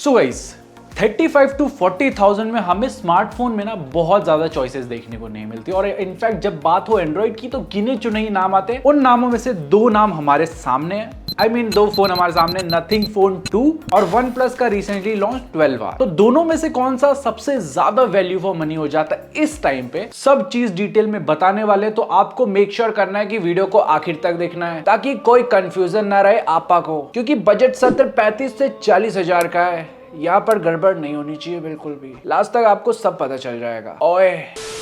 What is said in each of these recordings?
So guys 35 to 40,000 में हमें smartphone में ना बहुत ज्यादा चॉइसेस देखने को नहीं मिलती और इनफैक्ट जब बात हो एंड्रॉइड की तो गिने चुने ही नाम आते हैं। उन नामों में से दो नाम हमारे सामने हैं। दो फोन हमारे सामने, नथिंग फोन 2 और वन प्लस का रिसेंटली लॉन्च 12R। तो दोनों में से कौन सा सबसे ज्यादा वैल्यू फॉर मनी हो जाता है इस टाइम पे, सब चीज डिटेल में बताने वाले। तो आपको मेक श्योर करना है कि वीडियो को आखिर तक देखना है ताकि कोई कंफ्यूजन ना रहे आपा को, क्योंकि बजट 35 से 40 हजार का है। यहाँ पर गड़बड़ नहीं होनी चाहिए बिल्कुल भी। लास्ट तक आपको सब पता चल जाएगा। ओए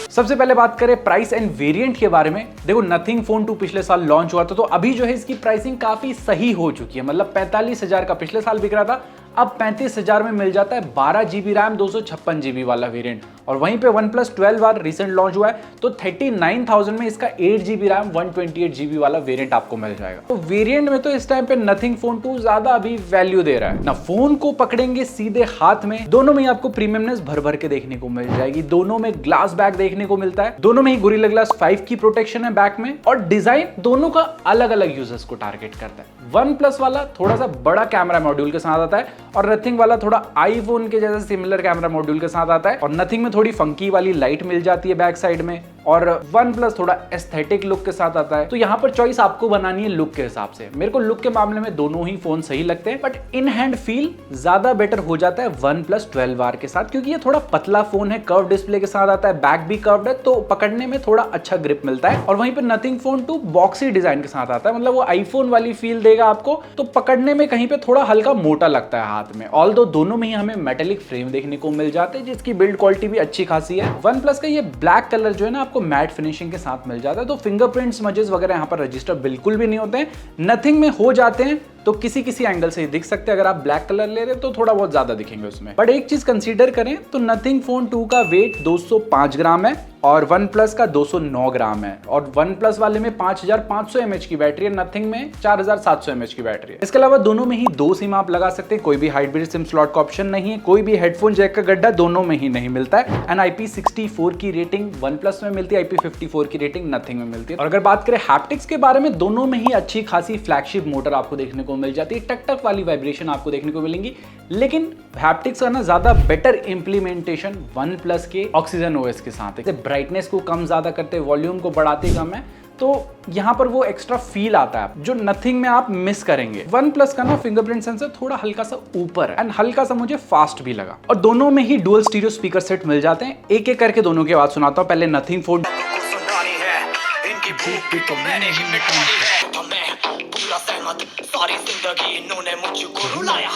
सबसे पहले बात करें प्राइस एंड वेरिएंट के बारे में। देखो नथिंग फोन 2 पिछले साल लॉन्च हुआ था, तो अभी जो है इसकी प्राइसिंग काफी सही हो चुकी है। मतलब 45,000 का पिछले साल बिक रहा था, अब 35,000 में मिल जाता है 12 GB रैम 256 GB वाला वेरिएंट। और वहीं पे one plus 12R recent launch हुआ है, तो 39,000 में इसका 8 GB रैम 128 GB वाला वेरिएंट आपको मिल जाएगा। तो वेरिएंट में तो इस टाइम पे नथिंग फोन 2 ज्यादा अभी वैल्यू दे रहा है ना। फोन को पकड़ेंगे सीधे हाथ में, दोनों में ही आपको प्रीमियमनेस भर भर के देखने को मिल जाएगी। दोनों में ग्लास बैक देखने को मिलता है, दोनों में ही गोरिल्ला ग्लास 5 की प्रोटेक्शन है बैक में, और डिजाइन दोनों का अलग अलग यूजर्स को टारगेट करता है। वन प्लस वाला थोड़ा सा बड़ा कैमरा मॉड्यूल के साथ आता है और नथिंग वाला थोड़ा आईफोन के जैसे सिमिलर कैमरा मॉड्यूल के साथ आता है। और नथिंग में थोड़ी फंकी वाली लाइट मिल जाती है बैक साइड में, और वन प्लस थोड़ा एस्थेटिक लुक के साथ आता है। तो यहाँ पर चॉइस आपको बनानी है लुक के हिसाब से। मेरे को लुक के मामले में दोनों ही फोन सही लगते हैं, बट इन हैंड फील ज्यादा बेटर हो जाता है वन प्लस 12R के साथ, क्योंकि ये थोड़ा पतला फोन है, कर्व डिस्प्ले के साथ आता है, बैक भी कर्व्ड है, तो पकड़ने में थोड़ा अच्छा ग्रिप मिलता है। और वहीं पर नथिंग फोन 2 बॉक्सी डिजाइन के साथ आता है, मतलब वो आईफोन वाली फील देगा आपको, तो पकड़ने में कहीं पे थोड़ा हल्का मोटा लगता है हाथ में। ऑल्दो दोनों में ही हमें मेटेलिक फ्रेम देखने को मिल जाते हैं, जिसकी बिल्ड क्वालिटी भी अच्छी खासी है। वन प्लस का ये ब्लैक कलर जो है ना आपको मैट फिनिशिंग के साथ मिल जाता है, तो फिंगरप्रिंट स्मजेस वगैरह यहाँ पर रजिस्टर बिल्कुल भी नहीं होते हैं। नथिंग में हो जाते हैं तो किसी एंगल से दिख सकते हैं। अगर आप ब्लैक कलर ले रहे हैं तो थोड़ा बहुत ज्यादा दिखेंगे उसमें। बट एक चीज कंसीडर करें तो नथिंग फोन 2 का वेट 205 ग्राम है और वन प्लस का 209 ग्राम है। और वन प्लस वाले में 5500 mAh की बैटरी है, नथिंग में 4700 mAh की बैटरी है। इसके अलावा दोनों में ही 2 सिम आप लगा सकते हैं, कोई भी हाइब्रिड सिम स्लॉट का ऑप्शन नहीं है, कोई भी हेडफोन जैक का गड्ढा दोनों में ही नहीं मिलता है। एंड IP64 की रेटिंग वन प्लस में मिलती है, IP54 की रेटिंग नथिंग में मिलती है। और अगर बात करें हैप्टिक्स के बारे में, दोनों में ही अच्छी खासी फ्लैगशिप मोटर आपको देखने को मिल जाती है, टक टक वाली वाइब्रेशन आपको देखने को मिलेंगी। लेकिन हैप्टिक्स का ना ज्यादा बेटर इंप्लीमेंटेशन वन प्लस के ऑक्सीजन ओएस के साथ है। ब्राइटनेस को कम ज्यादा करते, वॉल्यूम को बढ़ाते कम है, तो यहाँ पर वो एक्स्ट्रा फील आता है जो नथिंग में आप मिस करेंगे। वन प्लस का ना फिंगरप्रिंट सेंसर थोड़ा हल्का सा ऊपर है एंड हल्का सा मुझे फास्ट भी लगा। और दोनों में ही डुअल स्टीरियो स्पीकर सेट मिल जाते हैं। एक एक करके दोनों की आवाज सुनाता हूँ। पहले नथिंग फोन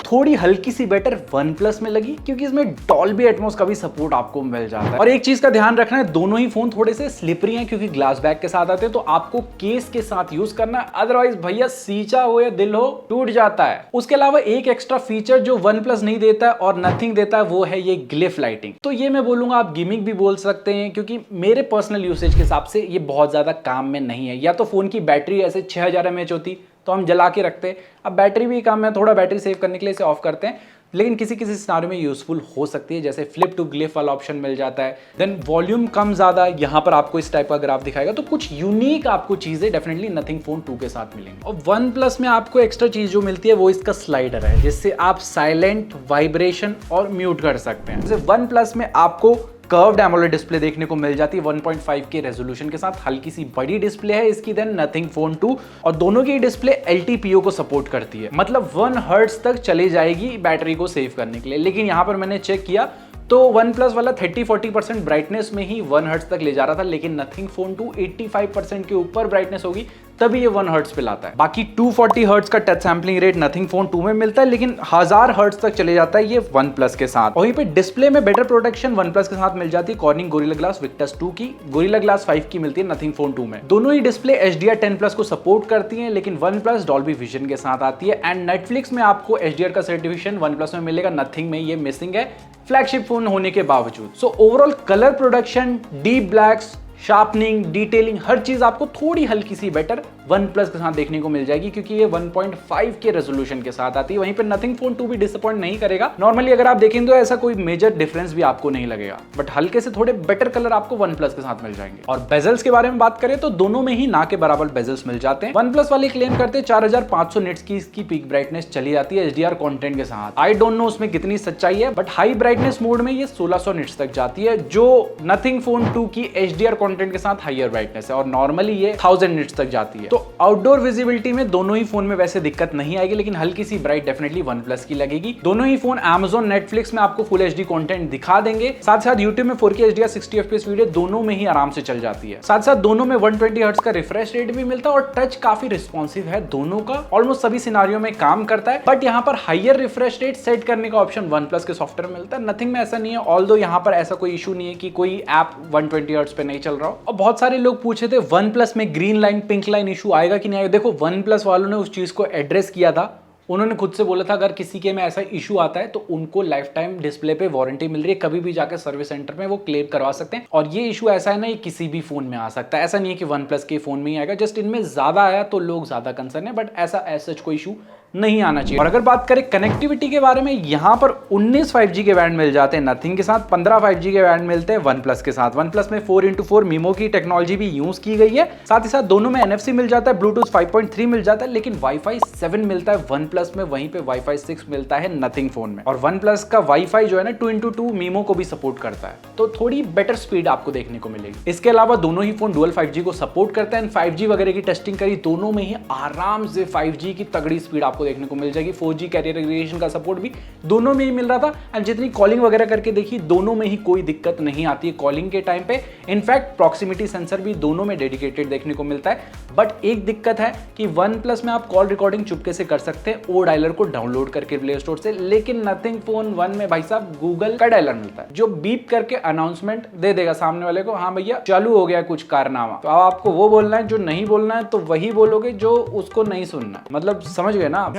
थोड़ी हल्की सी बेटर वन प्लस में लगी, क्योंकि इसमें डॉल्बी एटमॉस का भी सपोर्ट आपको मिल जाता है। और एक चीज का ध्यान रखना है, दोनों ही फोन थोड़े से स्लिपरी हैं क्योंकि ग्लास बैक के साथ आते हैं, तो आपको केस के साथ यूज करना है, अदरवाइज भैया सींचा हो या दिल हो टूट जाता है। उसके अलावा एक एक्स्ट्रा फीचर जो वन प्लस नहीं देता है और नथिंग देता है, वो है ये ग्लिफ लाइटिंग। तो ये मैं बोलूंगा आप गिमिक भी बोल सकते हैं, क्योंकि मेरे पर्सनल यूसेज के हिसाब से ये बहुत ज्यादा काम में नहीं है। या तो फोन की बैटरी ऐसे 6000 mAh होती तो हम जला के रखते, अब बैटरी भी कम है, थोड़ा बैटरी सेव करने के लिए इसे ऑफ करते हैं। लेकिन किसी सिनारियो में यूजफुल हो सकती है, जैसे फ्लिप टू ग्लिफ वाला ऑप्शन मिल जाता है। देन वॉल्यूम कम ज्यादा, यहाँ पर आपको इस टाइप का ग्राफ दिखाएगा, तो कुछ यूनिक आपको चीजें डेफिनेटली नथिंग फोन 2 के साथ मिलेंगी। और वन प्लस में आपको एक्स्ट्रा चीज जो मिलती है वो इसका स्लाइडर है, जिससे आप साइलेंट, वाइब्रेशन और म्यूट कर सकते हैं। जैसे वन प्लस में आपको कर्व्ड एमोलेड डिस्प्ले देखने को मिल जाती है 1.5 के रेजोल्यूशन के साथ, हल्की सी बड़ी डिस्प्ले है इसकी। देन नथिंग फोन 2, और दोनों की डिस्प्ले LTPO को सपोर्ट करती है, मतलब 1 हर्ट्ज तक चली जाएगी बैटरी को सेव करने के लिए। लेकिन यहाँ पर मैंने चेक किया तो वन प्लस वाला 30-40% ब्राइटनेस में ही 1 हर्ट्ज तक ले जा रहा था, लेकिन नथिंग फोन 2 85% के ऊपर ब्राइटनेस होगी तभी ये 1 हर्ट्ज पे लाता है। बाकी 240 हर्ट्ज का touch sampling rate nothing phone 2 में मिलता है, लेकिन 1000 हर्ट्ज तक चले जाता है ये वन प्लस के साथ। वहीं पे डिस्प्ले में बेटर प्रोटेक्शन वन प्लस के साथ मिल जाती है कॉर्निंग गोरिल्ला ग्लास विक्टस 2 की, गोरिल्ला ग्लास 5 की मिलती है नथिंग फोन 2 में। दोनों ही डिस्प्ले HDR10+ को सपोर्ट करती है, लेकिन वन प्लस डॉल्बी विजन के साथ आती है। एंड नेटफ्लिक्स में आपको HDR का सर्टिफिकेशन वन प्लस में मिलेगा, नथिंग में ये मिसिंग है फ्लैगशिप फोन होने के बावजूद। So overall colour production, deep blacks, sharpening, detailing, हर चीज आपको थोड़ी हल्की सी बेटर OnePlus के साथ देखने को मिल जाएगी, क्योंकि ये 1.5 के रेजोल्यूशन के साथ आती है। वहीं पे नथिंग फोन 2 भी डिसअपॉइंट नहीं करेगा। नॉर्मली अगर आप देखें तो ऐसा कोई मेजर डिफरेंस भी आपको नहीं लगेगा, बट हल्के से थोड़े बेटर कलर आपको OnePlus के साथ मिल जाएंगे। और बेजल्स के बारे में बात करें तो दोनों में ही ना के बराबर बेजल्स मिल जाते हैं। OnePlus वाले क्लेम करते हैं 4500 निट्स की इसकी पीक ब्राइटनेस चली जाती है HDR कंटेंट के साथ। आई डोंट नो उसमें कितनी सच्चाई है, बट हाई ब्राइटनेस मोड में ये 1600 निट्स तक जाती है, जो नथिंग फोन 2 की HDR कंटेंट के साथ हायर ब्राइटनेस है, और नॉर्मली ये 1000 निट्स तक जाती है। तो आउटडोर विजिबिलिटी में दोनों ही फोन में वैसे दिक्कत नहीं आएगी, लेकिन हल्की सी ब्राइट डेफिनेटली OnePlus की लगेगी। दोनों ही फोन Amazon Netflix में आपको फुल HD कंटेंट दिखा देंगे, साथ साथ YouTube में 4K HDR 60 FPS वीडियो दोनों में ही आराम से चल जाती है। साथ साथ दोनों में 120 हर्ट्ज का रिफ्रेश रेट भी मिलता है, और टच काफी रिस्पॉन्सिव है दोनों का, ऑलमोस्ट सभी सिनारियों में काम करता है। बट यहाँ पर हायर रिफ्रेश रेट सेट करने का ऑप्शन OnePlus के सॉफ्टवेयर में मिलता है, नथिंग में ऐसा नहीं है। ऑल्दो यहाँ पर ऐसा कोई इशू नहीं है कि कोई ऐप 120 हर्ट्ज पे नहीं चल रहा हो। और बहुत सारे लोग पूछे थे OnePlus में green line pink line issue आएगा कि नहीं आएगा। देखो OnePlus वालों ने उस चीज को एड्रेस किया था, उन्होंने खुद से बोला था अगर किसी के में ऐसा इशू आता है तो उनको लाइफ टाइम डिस्प्ले पे वारंटी मिल रही है, कभी भी जाकर सर्विस सेंटर में वो क्लेम करवा सकते हैं। और ये इशू ऐसा है ना, ये किसी भी फोन में आ सकता है, ऐसा नहीं है कि OnePlus के फोन में ही आएगा, जस्ट इनमें ज्यादा आया तो लोग ज्यादा कंसर्न है, बट ऐसा सच कोई इशू नहीं आना चाहिए। और अगर बात करें कनेक्टिविटी के बारे में, यहाँ पर 19 5G के बैंड मिल जाते हैं नथिंग के साथ, 15 5G के बैंड मिलते हैं OnePlus के साथ। OnePlus में 4x4 MIMO की टेक्नोलॉजी भी यूज की गई है, साथ ही साथ दोनों में NFC मिल जाता है, Bluetooth 5.3 मिल जाता है, लेकिन Wi-Fi 7 मिलता है OnePlus में, वहीं पे Wi-Fi 6 मिलता है नथिंग फोन में। और OnePlus का Wi-Fi जो है ना 2x2 MIMO को भी सपोर्ट करता है, तो थोड़ी बेटर स्पीड आपको देखने को मिलेगी। इसके अलावा दोनों ही फोन डुअल 5G को सपोर्ट करते हैं। 5G वगैरह की टेस्टिंग करी, दोनों में ही आराम से 5G की तगड़ी स्पीड आपको देखने को मिल जाएगी। 4G कैरियर एग्रीगेशन का सपोर्ट भी दोनों में ही मिल रहा था, एंड जितनी कॉलिंग वगैरह करके देखी दोनों में ही कोई दिक्कत नहीं आती है कॉलिंग के टाइम पे। इनफैक्ट प्रॉक्सिमिटी सेंसर भी दोनों में डेडिकेटेड देखने को मिलता है। बट एक दिक्कत है कि OnePlus में आप कॉल रिकॉर्डिंग चुपके से कर सकते हैं ओ डायलर को डाउनलोड करके प्ले स्टोर से, लेकिन नथिंग फोन 1 में भाई साहब गूगल का डायलर मिलता है जो बीप करके अनाउंसमेंट दे देगा सामने वाले को, हाँ भैया चालू हो गया कुछ कारनामा। तो अब आपको वो बोलना है जो नहीं बोलना है, तो वही बोलोगे जो उसको नहीं सुनना, मतलब समझ गए ना आप।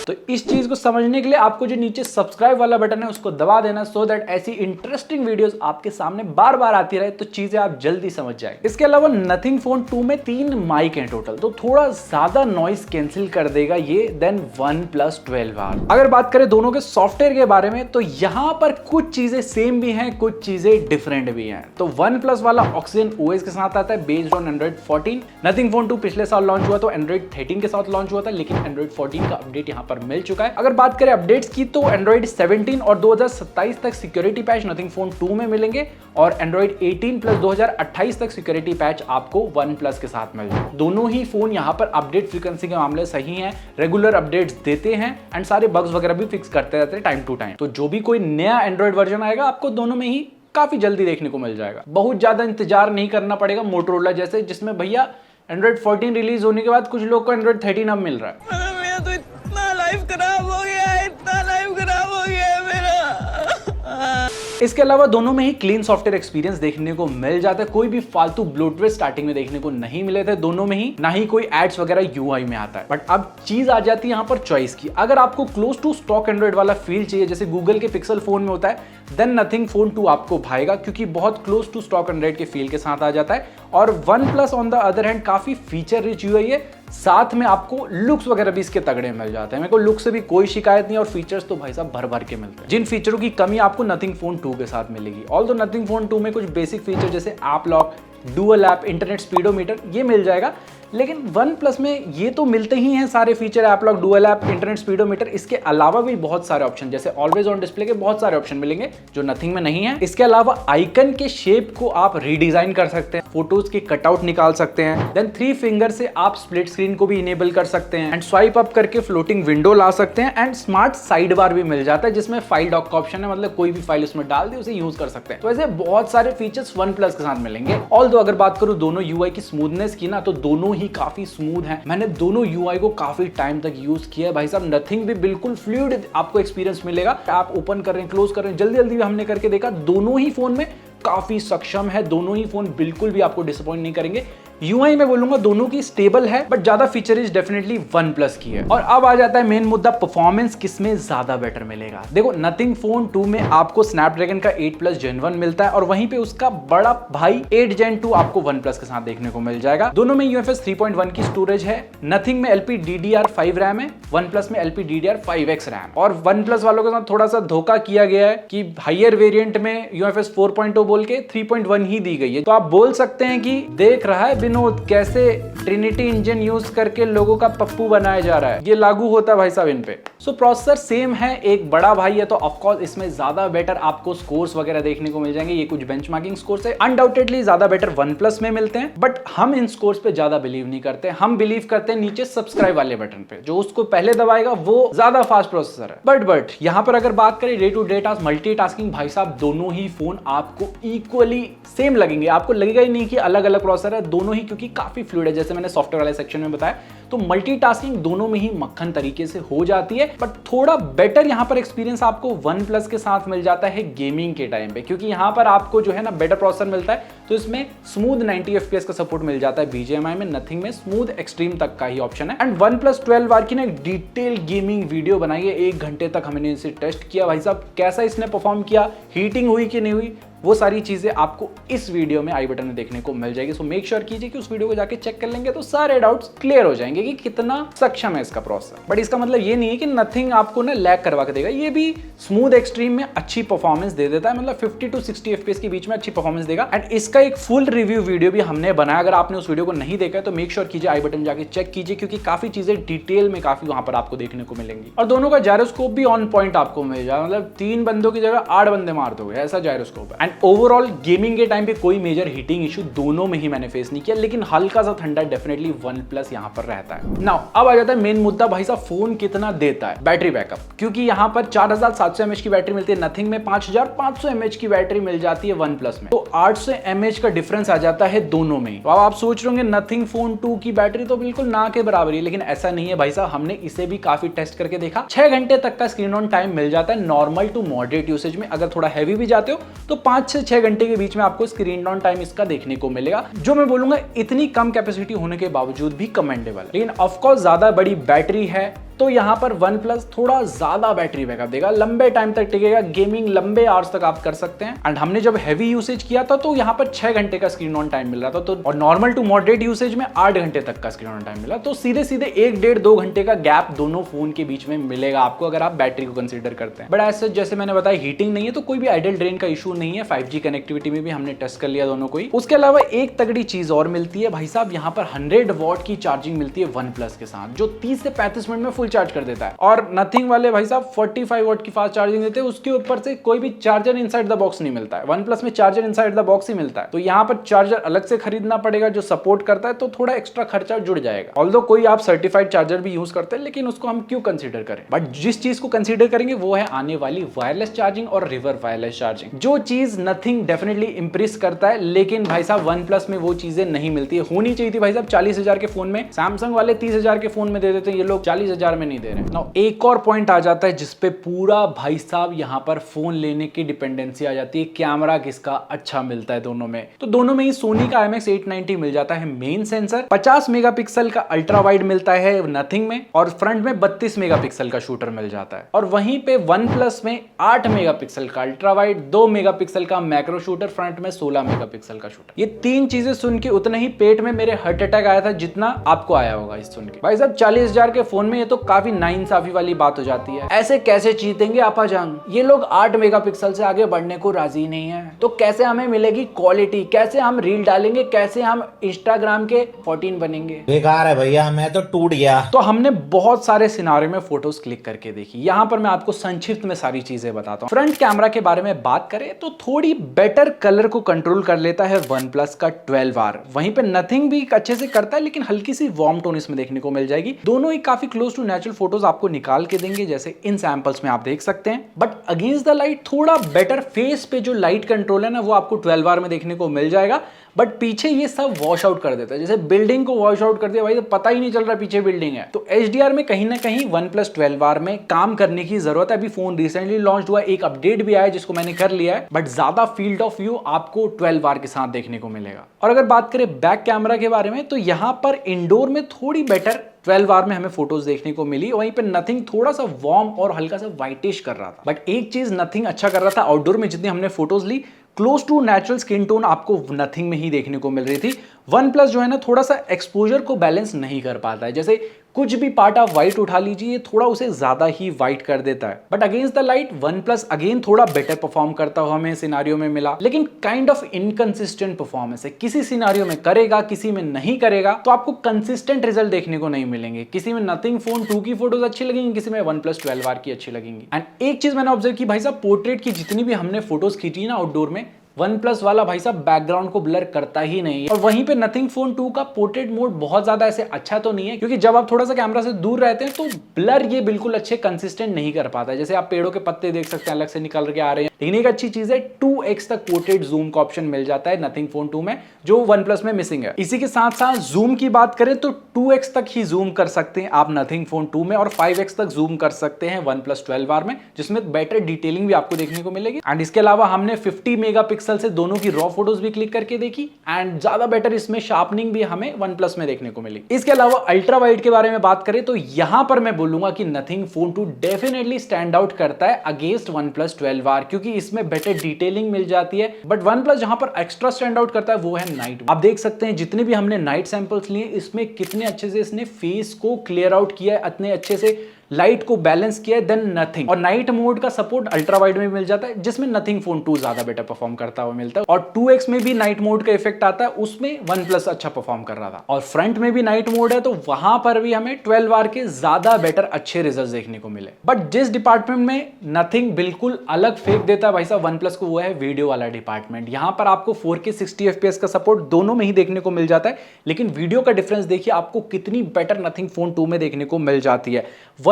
तो इस चीज को समझने के लिए आपको जो नीचे सब्सक्राइब वाला बटन है उसको दबा देना, सो दैट ऐसी इंटरेस्टिंग वीडियोस आपके सामने बार बार आती रहे, तो चीजें आप जल्दी समझ जाए। इसके अलावा नथिंग फोन 2 में 3 माइक हैं टोटल, तो थोड़ा ज्यादा नॉइस कैंसिल कर देगा ये देन OnePlus 12R। अगर बात करें दोनों के सॉफ्टवेयर के बारे में, तो यहां पर कुछ चीजें सेम भी हैं, कुछ चीजें डिफरेंट भी हैं। तो OnePlus वाला Oxygen OS के साथ आता है based on Android 14। Nothing phone 2 पिछले साल लॉन्च हुआ तो Android 13 के साथ लॉन्च हुआ था, लेकिन Android 14 का अपडेट यहां पर मिल चुका है। अगर बात करें अपडेट्स की, तो Android 17 और 2027 तक सिक्योरिटी पैच नथिंग फोन 2 में मिलेंगे, और Android 18 प्लस 2028 तक सिक्योरिटी पैच आपको OnePlus के साथ मिल जाए। दोनों ही फोन यहां पर अपडेट फ्रीक्वेंसी के मामले सही हैं, रेगुलर अपडेट्स देते हैं, एंड सारे बग्स वगैरह भी फिक्स करते रहते हैं टाइम टू टाइम। तो जो भी कोई नया एंड्रॉइड वर्जन आएगा आपको दोनों में ही काफी जल्दी देखने को मिल जाएगा। बहुत ज्यादा इंतजार नहीं करना पड़ेगा मोटोरोला जैसे, जिसमें भैया Android 14 रिलीज होने के बाद कुछ लोग को Android 13 अब मिल रहा है। तो इतना लाइफ खराब हो गया है, इतना लाइफ खराब हो गया है मेरा। इसके अलावा दोनों में ही क्लीन सॉफ्टवेयर एक्सपीरियंस देखने को मिल जाता है, कोई भी फालतू ब्लोटवेयर स्टार्टिंग में देखने को नहीं मिले थे दोनों में ही, ना ही कोई एड्स वगैरह यूआई में आता है। बट अब चीज आ जाती है यहाँ पर चॉइस की। अगर आपको क्लोज टू स्टॉक एंड्रॉइड वाला फील चाहिए जैसे गूगल के पिक्सल फोन में होता है, देन नथिंग फोन 2 आपको भाएगा, क्योंकि बहुत क्लोज टू स्टॉक एंड्रॉइड के फील के साथ आ जाता है। और OnePlus on the other hand काफी फीचर रिच यूआई है, साथ में आपको लुक्स वगैरह भी इसके तगड़े मिल जाते हैं। मेरे को लुक से भी कोई शिकायत नहीं, और फीचर्स तो भाई साहब भर भर के मिलते हैं। जिन फीचरों की कमी आपको नथिंग फोन 2 के साथ मिलेगी। ऑल्दो नथिंग फोन 2 में कुछ बेसिक फीचर जैसे app lock, dual app, internet speedometer ये मिल जाएगा, लेकिन OnePlus में ये तो मिलते ही हैं सारे feature, app lock, dual app, internet speedometer. इसके अलावा भी बहुत सारे ऑप्शन जैसे ऑलवेज ऑन डिस्प्ले के बहुत सारे ऑप्शन मिलेंगे जो नथिंग में नहीं है। इसके अलावा आइकन के शेप को आप रीडिजाइन कर सकते हैं, फोटोज के कटआउट निकाल सकते हैं, देन 3 फिंगर से आप स्प्लिट स्क्रीन को भी इनेबल कर सकते हैं, एंड स्वाइप अप करके फ्लोटिंग विंडो ला सकते हैं, एंड स्मार्ट साइड बार भी मिल जाता है जिसमें फाइल डॉक का ऑप्शन है, मतलब कोई भी फाइल उसमें डाल दे उसे यूज कर सकते हैं। तो ऐसे बहुत सारे फीचर्स OnePlus के साथ मिलेंगे। ऑल्दो अगर बात करूं दोनों यूआई की स्मूथनेस की ना, तो दोनों ही काफी स्मूथ है। मैंने दोनों यूआई को काफी टाइम तक यूज किया भाई साहब, नथिंग भी बिल्कुल फ्लूइड आपको एक्सपीरियंस मिलेगा। आप ओपन कर रहे हैं, क्लोज कर रहे हैं, जल्दी जल्दी भी हमने करके देखा, दोनों ही फोन में काफी सक्षम है। दोनों ही फोन बिल्कुल भी आपको डिसअपॉइंट नहीं करेंगे। यूआई में बोलूंगा दोनों की स्टेबल है, बट ज्यादा फीचरेज डेफिनेटली वन प्लस की है। और अब आ जाता है मेन मुद्दा, परफॉर्मेंस किसमें ज्यादा बेटर मिलेगा। देखो नथिंग फोन 2 में आपको स्नैपड्रैगन का 8+ Gen 1 मिलता है और वहीं पे उसका बड़ा भाई 8 Gen 2 आपको वन प्लस के साथ देखने को मिल जाएगा। दोनों में UFS 3.1 की स्टोरेज है, नथिंग में LPDDR5 रैम है, वन प्लस में LPDDR5X रैम। और वन प्लस वालों के साथ थोड़ा सा धोखा किया गया है कि हायर वेरिएंट में UFS 4.0 बोल के 3.1 ही दी गई है। तो आप बोल सकते हैं कि देख रहा है विनोद कैसे ट्रिनिटी इंजन यूज करके लोगों का पप्पू बनाया जा रहा है, ये लागू होता है भाई साहब इन पे। सो प्रोसेसर सेम है, एक बड़ा भाई है, तो ऑफकोर्स इसमें ज्यादा बेटर आपको स्कोर्स वगैरह देखने को मिल जाएंगे। ये कुछ बेंचमार्किंग स्कोर्स है, अनडाउटेडली ज्यादा बेटर वन प्लस में मिलते हैं, बट हम इन स्कोर्स पे ज्यादा बिलीव नहीं करते। हम बिलीव करते हैं नीचे सब्सक्राइब वाले बटन पे, जो उसको पहले दबाएगा वो ज्यादा फास्ट प्रोसेसर है। बट यहां पर अगर बात करें day to day task, multitasking, भाई साहब दोनों ही फोन आपको इक्वली सेम लगेंगे। आपको लगेगा ही नहीं कि अलग अलग प्रोसेसर है, दोनों ही क्योंकि काफी फ्लूइड है, जैसे मैंने सॉफ्टवेयर वाले सेक्शन में बताया। तो मल्टीटास्किंग दोनों में ही मक्खन तरीके से हो जाती है, बट थोड़ा बेटर यहां पर एक्सपीरियंस आपको वन प्लस के साथ मिल जाता है गेमिंग के टाइम पे, क्योंकि यहां पर आपको जो है ना बेटर प्रोसेसर मिलता है, तो इसमें स्मूथ 90 FPS का सपोर्ट मिल जाता है BGMI में, नथिंग में स्मूथ एक्सट्रीम तक का ही ऑप्शन है। एंड OnePlus 12R की ना एक डिटेल गेमिंग वीडियो बनाई है, 1 घंटे तक हमने इसे टेस्ट किया, भाई साहब कैसा इसने परफॉर्म किया, हीटिंग हुई कि नहीं हुई, वो सारी चीजें आपको इस वीडियो में आई बटन में देखने को मिल जाएगी। सो मेक श्योर कीजिए कि उस वीडियो को जाके चेक कर लेंगे तो सारे डाउट्स क्लियर हो जाएंगे कि कितना सक्षम है इसका प्रोसेसर। बट इसका मतलब ये नहीं है कि नथिंग आपको ना लैग करवा के देगा, ये भी स्मूथ एक्सट्रीम में अच्छी परफॉर्मेंस दे देता है, मतलब 50 to 60 FPS के बीच में अच्छी परफॉर्मेंस देगा। एंड इसका एक फुल रिव्यू वीडियो भी हमने बनाया, अगर आपने उस वीडियो को नहीं देखा है तो मेक श्योर कीजिए आई बटन जाके चेक कीजिए, क्योंकि काफी चीजें डिटेल में काफी वहां पर आपको देखने को मिलेंगी। और दोनों का जायरोस्कोप भी ऑन पॉइंट आपको मिल जाएगा, मतलब 3 बंदों की जगह 8 बंदे मार दोगे, ऐसा जायरोस्कोप है। एंड ओवरऑल गेमिंग के टाइम पे कोई मेजर हीटिंग इशू दोनों में ही मैंने फेस नहीं किया, लेकिन हल्का सा ठंडा डेफिनेटली वन प्लस यहां पर रहता है। नाउ अब आ जाता है मेन मुद्दा, भाई साहब फोन कितना देता है बैटरी बैकअप, क्योंकि यहां पर 4700 mAh की बैटरी मिलती है, नथिंग में 5500 mAh की बैटरी मिल जाती है वन प्लस में, तो 800 mAh का डिफरेंस आ जाता है दोनों में। तो अब आप सोच रहे होंगे नथिंग फोन 2 की बैटरी तो बिल्कुल ना के बराबर है, लेकिन ऐसा नहीं है भाई साहब, हमने इसे भी काफी टेस्ट करके देखा। 6 घंटे तक का स्क्रीन ऑन टाइम मिल जाता है नॉर्मल टू मॉडरेट यूसेज में, अगर थोड़ा हैवी भी जाते हो तो 5 से 6 घंटे के बीच में आपको स्क्रीन ऑन टाइम इसका देखने को मिलेगा, जो मैं बोलूंगा इतनी कम कैपेसिटी होने के बावजूद भी कमेंडेबल है। लेकिन ऑफ कोर्स ज्यादा बड़ी बैटरी है तो यहां पर वन प्लस थोड़ा ज्यादा बैटरी बैकअप देगा, लंबे टाइम तक टिकेगा, गेमिंग लंबे आवर्स तक आप कर सकते हैं। एंड हमने जब हैवी यूसेज किया था तो यहां पर 6 घंटे का स्क्रीन ऑन टाइम मिल रहा था, तो और नॉर्मल टू मॉडरेट यूसेज में 8 घंटे तक का स्क्रीन ऑन टाइम मिला, तो सीधे सीधे 1-1.5-2 घंटे का गैप दोनों फोन के बीच में मिलेगा आपको, अगर आप बैटरी को कंसीडर करते हैं। बट ऐसे जैसे मैंने बताया हीटिंग नहीं है, तो कोई भी आइडल ड्रेन का इशू नहीं है, 5G कनेक्टिविटी में भी हमने टेस्ट कर लिया दोनों को ही। उसके अलावा एक तगड़ी चीज और मिलती है भाई साहब, यहाँ पर 100 वॉट की चार्जिंग मिलती है वन प्लस के साथ, जो 30 से 35 मिनट में फुल चार्ज कर देता है। और नथिंग वाले भाई साहब 45 वॉट की फास्ट चार्जिंग देते हैं, उसके ऊपर से कोई भी चार्जर इनसाइड द बॉक्स नहीं मिलता है, वन प्लस में चार्जर इनसाइड द बॉक्स ही मिलता है, तो यहाँ पर चार्जर अलग से खरीदना पड़ेगा जो सपोर्ट करता है, तो थोड़ा एक्स्ट्रा खर्चा जुड़ जाएगा। ऑल्दो कोई आप सर्टिफाइड चार्जर भी यूज करते हैं, लेकिन उसको हम क्यों कंसीडर करें। बट जिस चीज को कंसीडर करेंगे वो है आने वाली वायरलेस चार्जिंग और रिवर वायरलेस चार्जिंग, जो चीज नथिंग डेफिनेटली इंप्रेस करता है, लेकिन भाई साहब वन प्लस में वो चीजें नहीं मिलती है। होनी चाहिए थी भाई साहब 40,000 के फोन में, सैमसंग वाले 30,000 के फोन में दे देते हैं, ये लोग 40,000 में नहीं दे रहे। नाउ एक और पॉइंट आ जाता है जिसपे पूरा भाई साहब यहाँ पर फोन लेने की डिपेंडेंसी आ जाती है, कैमरा किसका अच्छा मिलता है दोनों में। तो दोनों में ही सोनी का IMX890 मिल जाता है मेन सेंसर, 50 मेगापिक्सल का अल्ट्रा वाइड मिलता है नथिंग में, और फ्रंट में 32 मेगापिक्सल का शूटर मिल जाता है। और वहीं पे वन प्लस में 8 मेगापिक्सल का अल्ट्रा वाइड, 2 मेगापिक्सल का मैक्रो शूटर, फ्रंट में 16 मेगापिक्सल का शूटर। ये 3 चीजें सुन के उतना ही पेट में मेरे हार्ट अटैक आया था जितना आपको आया होगा इस सुन के। भाई साहब 40,000 के फोन में ये तो काफी नाइंसाफी वाली बात हो जाती है, ऐसे कैसे जीतेंगे आपा जान, ये लोग 8 मेगापिक्सल से आगे बढ़ने को राजी नहीं है, तो कैसे हमें मिलेगी क्वालिटी, कैसे हम रील डालेंगे, कैसे हम इंस्टाग्राम के 14 बनेंगे। बेकार है भैया, मैं तो टूट गया। तो हमने बहुत सारे सिनारियो में फोटोज क्लिक करके देखी, यहां पर मैं आपको संक्षिप्त में सारी चीजें बताता हूं। फ्रंट कैमरा के बारे में बात करें तो थोड़ी बेटर कलर को कंट्रोल कर लेता है वन प्लस का 12R, वहीं पे नथिंग भी अच्छे से करता है, लेकिन हल्की सी वार्म टोन इसमें देखने को मिल जाएगी। दोनों ही काफी क्लोज टू नेचुरल फोटोज आपको निकाल के देंगे, जैसे इन सैंपल्स में आप देख सकते हैं। बट अगेंस्ट द लाइट थोड़ा बेटर फेस पे जो लाइट कंट्रोल है ना वो आपको 12R में देखने को मिल जाएगा। बट पीछे ये सब वॉश आउट कर देता है, जैसे बिल्डिंग को वॉश आउट कर दिया भाई तो पता ही नहीं चल रहा पीछे बिल्डिंग है। तो HDR में कहीं ना कहीं OnePlus 12R में काम करने की जरूरत है। अभी फोन रिसेंटली लॉन्च हुआ, एक अपडेट भी आया जिसको मैंने कर लिया है, बट ज्यादा फील्ड ऑफ व्यू आपको 12R के साथ देखने को मिलेगा। और अगर बात करें बैक कैमरा के बारे में तो यहां पर इंडोर में थोड़ी बेटर 12R में हमें फोटोज देखने को मिली, वहीं पे नथिंग थोड़ा सा वार्म और हल्का सा व्हाइटिश कर रहा था। बट एक चीज नथिंग अच्छा कर रहा था, आउटडोर में जितनी हमने फोटोज ली close to natural skin tone आपको नथिंग में ही देखने को मिल रही थी। OnePlus जो है ना थोड़ा सा एक्सपोजर को बैलेंस नहीं कर पाता है, जैसे कुछ भी पार्ट आप व्हाइट उठा लीजिए ये थोड़ा उसे ज्यादा ही व्हाइट कर देता है। But against the light OnePlus again थोड़ा बेटर परफॉर्म करता हुआ हमें सिनारियो में मिला, लेकिन काइंड ऑफ इनकंसिस्टेंट परफॉर्मेंस है। किसी सिनारियो में करेगा, किसी में नहीं करेगा, तो आपको कंसिस्टेंट रिजल्ट देखने को नहीं मिलेंगे। किसी में नथिंग फोन 2 की फोटोज अच्छी लगेंगी, किसी में OnePlus 12R की अच्छी लगेंगी। एंड एक चीज मैंने ऑब्जर्व की भाई साहब, पोर्ट्रेट की जितनी भी हमने फोटोज खींची ना आउटडोर में, OnePlus वाला भाई साहब बैकग्राउंड को ब्लर करता ही नहीं है। और वहीं पे नथिंग फोन 2 का पोर्ट्रेट मोड बहुत ज्यादा ऐसे अच्छा तो नहीं है, क्योंकि जब आप थोड़ा सा कैमरा से दूर रहते हैं तो ब्लर ये बिल्कुल अच्छे कंसिस्टेंट नहीं कर पाता है। जैसे आप पेड़ों के पत्ते देख सकते हैं अलग से निकल के आ रहे हैं। लेकिन एक अच्छी चीज है 2x तक पोर्ट्रेट जूम का ऑप्शन मिल जाता है नथिंग फोन 2 में, जो OnePlus में मिसिंग है। इसी के साथ साथ जूम की बात करें तो 2x तक ही जूम कर सकते हैं आप नथिंग फोन 2 में, और 5x तक जूम कर सकते हैं OnePlus 12R में, जिसमें बेटर डिटेलिंग भी आपको देखने को मिलेगी। एंड इसके अलावा हमने 50 मेगापिक्सल से दोनों की रॉ फोटोज भी क्लिक करके देखी, एंड ज्यादा बेटर इसमें शार्पनिंग भी हमें OnePlus में देखने को मिली। इसके अलावा अल्ट्रा वाइड के बारे में बात करें तो यहां पर मैं बोलूंगा कि nothing phone 2 definitely stand out करता है अगेंस्ट OnePlus 12R, क्योंकि इसमें बेटर डिटेलिंग मिल जाती है। बट OnePlus जहां पर एक्स्ट्रा स्टैंड आउट करता है वो है नाइट। आप देख सकते हैं जितने भी हमने नाइट सैंपल्स लिए इसमें कितने अच्छे से इसने फेस को क्लियर आउट किया है, इतने अच्छे से लाइट को बैलेंस किया है देन नथिंग। और नाइट मोड का सपोर्ट अल्ट्रा वाइड में मिल जाता है, जिसमें नथिंग फोन 2 ज्यादा बेटर परफॉर्म करता हुआ मिलता है। और 2x में भी नाइट मोड का इफेक्ट आता है, उसमें OnePlus अच्छा परफॉर्म कर रहा था। और फ्रंट में भी नाइट मोड है, तो वहां पर भी हमें 12R के ज्यादा बेटर अच्छे रिजल्ट देखने को मिले। बट जिस डिपार्टमेंट में नथिंग बिल्कुल अलग फेंक देता है भाई साहब OnePlus को, वो है वीडियो वाला डिपार्टमेंट। यहां पर आपको 4K 60 FPS का सपोर्ट दोनों में ही देखने को मिल जाता है, लेकिन वीडियो का डिफरेंस देखिए आपको कितनी बेटर नथिंग फोन 2 में देखने को मिल जाती है।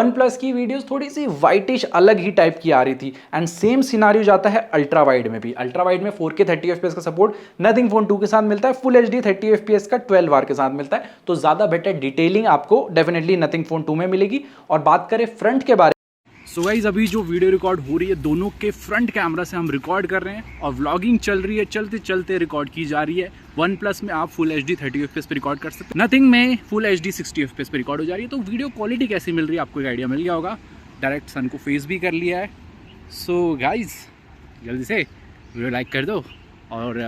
OnePlus की वीडियोस थोड़ी सी वाइटिश अलग ही टाइप की आ रही थी। एंड सेम सिनारियो जाता है अल्ट्रा वाइड में भी। अल्ट्रा वाइड में 4K 30 FPS का सपोर्ट नथिंग फोन 2 के साथ मिलता है, फुल HD 30 FPS का 12R के साथ मिलता है। तो ज्यादा बेटर डिटेलिंग आपको डेफिनेटली नथिंग फोन 2 में मिलेगी। और बात करें फ्रंट के बारे में, सो गाइस अभी जो वीडियो रिकॉर्ड हो रही है दोनों के फ्रंट कैमरा से हम रिकॉर्ड कर रहे हैं, और व्लॉगिंग चल रही है, चलते चलते रिकॉर्ड की जा रही है। OnePlus में आप फुल HD 30 FPS पे रिकॉर्ड कर सकते हैं, नथिंग में फुल HD 60 FPS पे रिकॉर्ड हो जा रही है। तो वीडियो क्वालिटी कैसी मिल रही है आपको एक आइडिया मिल गया होगा। डायरेक्ट सन को फेस भी कर लिया है। सो गाइस जल्दी से वीडियो लाइक कर दो, और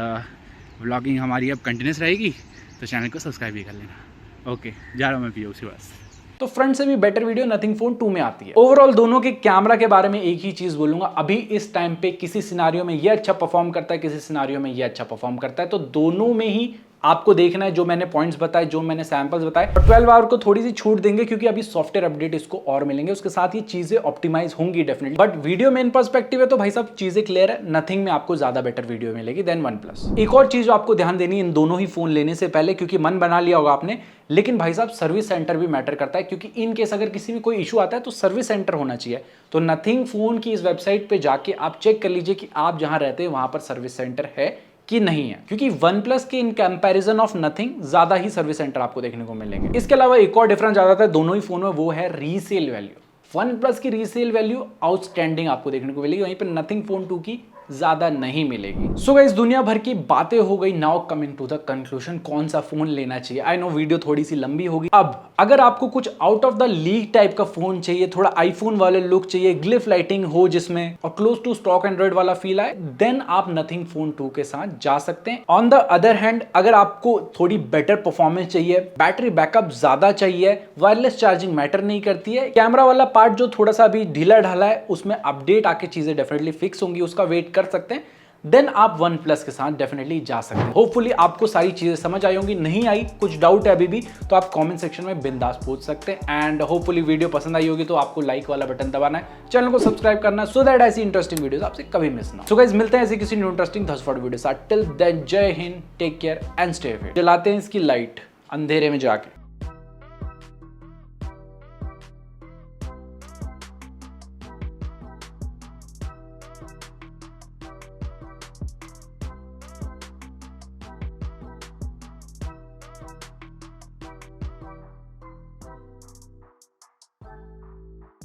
व्लॉगिंग हमारी अब कंटिन्यूस रहेगी, तो चैनल को सब्सक्राइब भी कर लेना। ओके जा रहा हूँ मैं पीओ बस। तो फ्रंट से भी बेटर वीडियो नथिंग फोन 2 में आती है। ओवरऑल दोनों के कैमरा के बारे में एक ही चीज बोलूंगा, अभी इस टाइम पे किसी सिनारियो में ये अच्छा परफॉर्म करता है, किसी सिनारियो में ये अच्छा परफॉर्म करता है। तो दोनों में ही आपको देखना है, जो मैंने पॉइंट्स बताए, जो मैंने सैंपल्स बताए। और 12R को थोड़ी सी छूट देंगे क्योंकि अभी सॉफ्टवेयर अपडेट इसको और मिलेंगे, उसके साथ ये चीजें ऑप्टिमाइज होंगी definitely. But video main perspective है तो भाई साहब चीजें क्लियर है, नथिंग में आपको ज्यादा बेटर वीडियो मिलेगी देन OnePlus। एक और चीज आपको ध्यान देनी है इन दोनों ही फोन लेने से पहले, क्योंकि मन बना लिया होगा आपने, लेकिन भाई साहब सर्विस सेंटर भी मैटर करता है, क्योंकि इन केस अगर किसी में कोई इशू आता है तो सर्विस सेंटर होना चाहिए। तो नथिंग फोन की इस वेबसाइट पे जाके आप चेक कर लीजिए कि आप जहां रहते हैं वहां पर सर्विस सेंटर है कि नहीं है, क्योंकि OnePlus के इन कंपैरिजन ऑफ नथिंग ज्यादा ही सर्विस सेंटर आपको देखने को मिलेंगे। इसके अलावा एक और डिफरेंस आ जाता है दोनों ही फोन में, वो है रीसेल वैल्यू। OnePlus की रीसेल वैल्यू आउटस्टैंडिंग आपको देखने को मिलेगी, वहीं पर नथिंग फोन 2 की ज्यादा नहीं मिलेगी। सो गाइस दुनिया भर की बातें हो गई, now coming to the conclusion, कौन सा फोन लेना चाहिए। आई नो वीडियो थोड़ी सी लंबी होगी। अब अगर आपको कुछ out of the league type का फोन चाहिए, थोड़ा आईफोन वाले लुक चाहिए, ग्लिफ लाइटिंग हो जिसमें, और क्लोज टू स्टॉक एंड्रॉइड वाला फील आए, देन आप नथिंग फोन 2 के साथ जा सकते हैं। ऑन द अदर हैंड अगर आपको थोड़ी बेटर परफॉर्मेंस चाहिए, बैटरी बैकअप ज्यादा चाहिए, वायरलेस चार्जिंग मैटर नहीं करती है, कैमरा वाला पार्ट जो थोड़ा सा अभी ढीला ढाला है उसमें अपडेट आके चीजें डेफिनेटली फिक्स होंगी, उसका वेट कर सकते हैं, देन आप OnePlus के साथ डेफिनेटली जा सकते हैं। होपफुली आपको सारी चीजें समझ आई होंगी, नहीं आई कुछ डाउट है अभी भी तो आप कमेंट सेक्शन में बिंदास पूछ सकते हैं। एंड होपफुली वीडियो पसंद आई होगी तो आपको लाइक वाला बटन दबाना है, चैनल को सब्सक्राइब करना है, सो दैट ऐसी इंटरेस्टिंग वीडियोस आपसे कभी मिस ना हो। सो गाइस मिलते हैं ऐसे किसी न्यू इंटरेस्टिंग थॉट्स वीडियो साथ। टिल देन जय हिंद, take care and stay fit. जलाते हैं इसकी लाइट अंधेरे में जाके।